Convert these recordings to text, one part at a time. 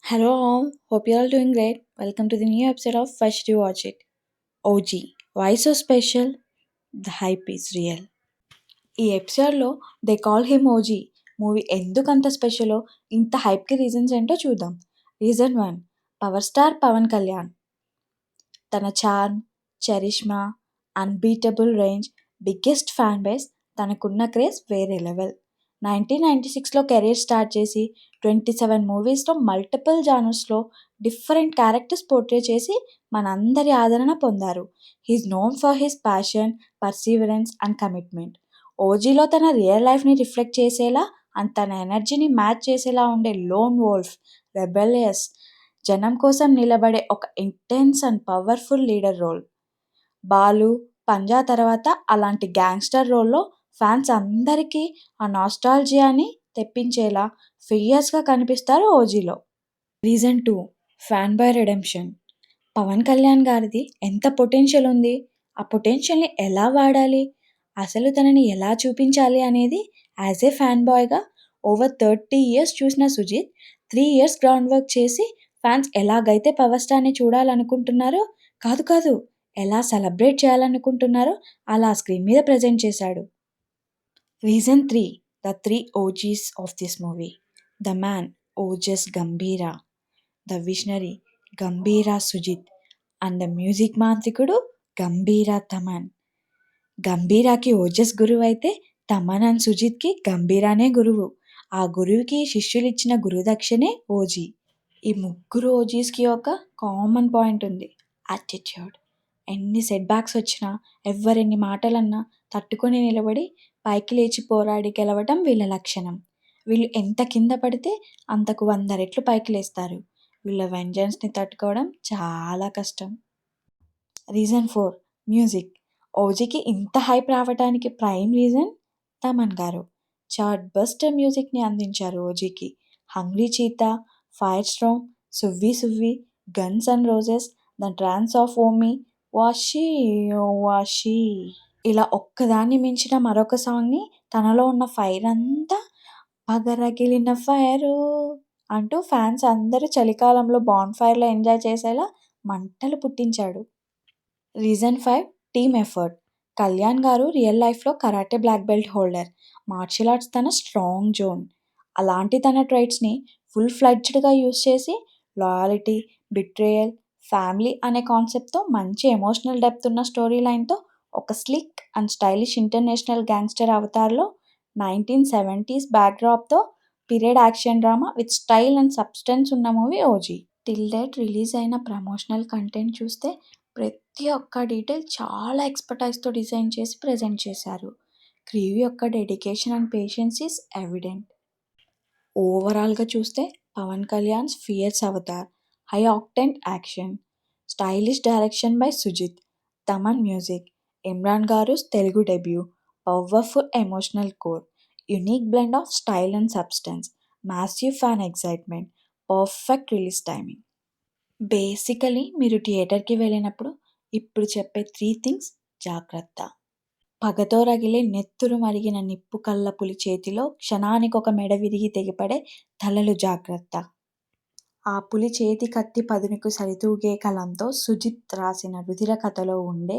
Hello all, hope you're all doing great. Welcome to the new episode of Why Should You Watch It? OG. Why so special? The hype is real. ఈ ఎపిసోడ్లో they call him OG movie ఎందుకంత స్పెషలో ఇంత హైప్కి reasons ఏంటో చూద్దాం. Reason 1, power star Pawan Kalyan. తన charm, charisma, unbeatable range, biggest fan base, తనకున్న క్రేజ్ వేరే లెవెల్. 1996లో కెరీర్ స్టార్ట్ చేసి 27 మూవీస్లో మల్టిపుల్ జానర్స్లో డిఫరెంట్ క్యారెక్టర్స్ పోర్ట్రే చేసి మనందరి ఆదరణ పొందారు. He's known for his passion, perseverance and commitment. ఓజీలో తన రియల్ లైఫ్ని రిఫ్లెక్ట్ చేసేలా అండ్ తన ఎనర్జీని మ్యాచ్ చేసేలా ఉండే లోన్ వోల్ఫ్, రెబెలియస్, జనం కోసం నిలబడే ఒక intense and powerful leader role. Balu, Panjaa తర్వాత అలాంటి గ్యాంగ్స్టర్ రోల్లో ఫ్యాన్స్ అందరికీ ఆ నాస్టాల్జియాని తెప్పించేలా ఫియర్స్గా కనిపిస్తారు ఓజీలో. Reason 2, fan boy redemption. Pawan Kalyan గారిది ఎంత పొటెన్షియల్ ఉంది, ఆ పొటెన్షియల్ని ఎలా వాడాలి, అసలు తనని ఎలా చూపించాలి అనేది యాజ్ ఏ ఫ్యాన్ బాయ్గా ఓవర్ 30 years చూసిన సుజిత్ 3 years గ్రౌండ్ వర్క్ చేసి ఫ్యాన్స్ ఎలాగైతే పవర్ స్టార్ని చూడాలనుకుంటున్నారో కాదు ఎలా సెలబ్రేట్ చేయాలనుకుంటున్నారో అలా స్క్రీన్ మీద ప్రజెంట్ చేశాడు. Reason 3, the 3 OGs of this movie. The man Ojas Gambheera, the visionary Gambheera Sujeeth and the music మాంత్రికుడు గంభీరా తమన్. గంభీరాకి ఓజస్ గురువు అయితే తమన్ అండ్ సుజిత్కి గంభీరానే గురువు. ఆ గురువుకి శిష్యులు ఇచ్చిన గురుదక్షిణే ఓజీ. ఈ ముగ్గురు ఓజీస్కి ఒక కామన్ పాయింట్ ఉంది, యాటిట్యూడ్. ఎన్ని సెట్ బ్యాక్స్ వచ్చినా, ఎవరెన్ని మాటలన్నా తట్టుకొని నిలబడి పైకి లేచి పోరాడి గెలవడం వీళ్ళ లక్షణం. వీళ్ళు ఎంత కింద పడితే అంతకు 100 రెట్లు పైకి లేస్తారు. వీళ్ళ వెంజన్స్ని తట్టుకోవడం చాలా కష్టం. Reason 4, music. ఓజీకి ఇంత హైప్ రావడానికి ప్రైమ్ రీజన్ తమన్ గారు. చార్ట్ బస్టర్ మ్యూజిక్ని అందించారు ఓజీకి. హంగ్రీ చీతా, ఫైర్ స్ట్రామ్, సువ్వి సువ్వి, guns and roses, the trance of Omi, వాషీ ఓ వాషీ, ఇలా ఒక్కదాన్ని మించిన మరొక సాంగ్ని తనలో ఉన్న ఫైర్ అంతా పగరగిలిన ఫైరు అంటూ ఫ్యాన్స్ అందరూ చలికాలంలో బాన్ ఫైర్లో ఎంజాయ్ చేసేలా మంటలు పుట్టించాడు. Reason 5, team effort. కళ్యాణ్ గారు రియల్ లైఫ్లో karate black belt holder, martial arts తన స్ట్రాంగ్ జోన్. అలాంటి తన ట్రైట్స్ని ఫుల్ ఫ్లెడ్జ్డ్గా యూస్ చేసి లాయల్టీ, బిట్రేయల్, ఫ్యామిలీ అనే కాన్సెప్ట్తో మంచి ఎమోషనల్ డెప్త్ ఉన్న స్టోరీ లైన్తో ఒక slick and stylish international gangster అవతార్లో 1970s బ్యాక్డ్రాప్తో period action drama with style and substance ఉన్న movie OG. Till date release అయిన ప్రమోషనల్ కంటెంట్ చూస్తే ప్రతి ఒక్క డీటెయిల్ చాలా ఎక్స్పర్టైజ్తో డిజైన్ చేసి ప్రజెంట్ చేశారు. క్రీవ్ యొక్క dedication and patience is evident. ఓవరాల్గా చూస్తే Pawan Kalyan's fierce avatar, high octane action, stylish direction by Sujeeth, Thaman music, Imran గారుస్ Telugu debut, powerful emotional core, unique blend of style and substance, massive fan excitement, perfect release timing. Basically మీరు థియేటర్కి వెళ్ళినప్పుడు ఇప్పుడు చెప్పే 3 things జాగ్రత్త. పగతో రగిలే నెత్తురు మరిగిన నిప్పు కళ్ళ పులి చేతిలో క్షణానికొక మెడ విరిగి తెగిపడే తలలు జాగ్రత్త. ఆ పులి చేతి కత్తి పదునుకు సరితూగే కలంతో సుజిత్ రాసిన రుధిర కథలో ఉండే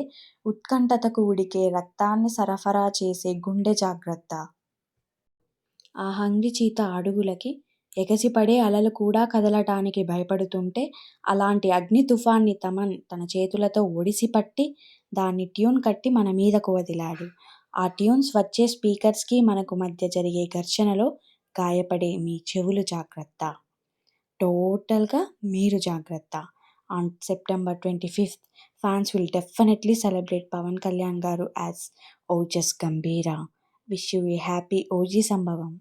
ఉత్కంఠతకు ఉడికే రక్తాన్ని సరఫరా చేసే గుండె జాగ్రత్త. ఆ హంగ్రీ చీత అడుగులకి ఎగసిపడే అలలు కూడా కదలటానికి భయపడుతుంటే అలాంటి అగ్ని తుఫాన్ని తమన్ తన చేతులతో ఒడిసిపట్టి దాన్ని ట్యూన్ కట్టి మన మీదకు వదిలాడు. ఆ ట్యూన్స్ వచ్చే స్పీకర్స్కి మనకు మధ్య జరిగే ఘర్షణలో గాయపడే మీ చెవులు జాగ్రత్త. టోటల్గా మీరు జాగ్రత్త. On September 25th, fans will definitely celebrate Pavan Kalyan garu as Ojas Gambhira. Wish you a happy OG Sambhavam.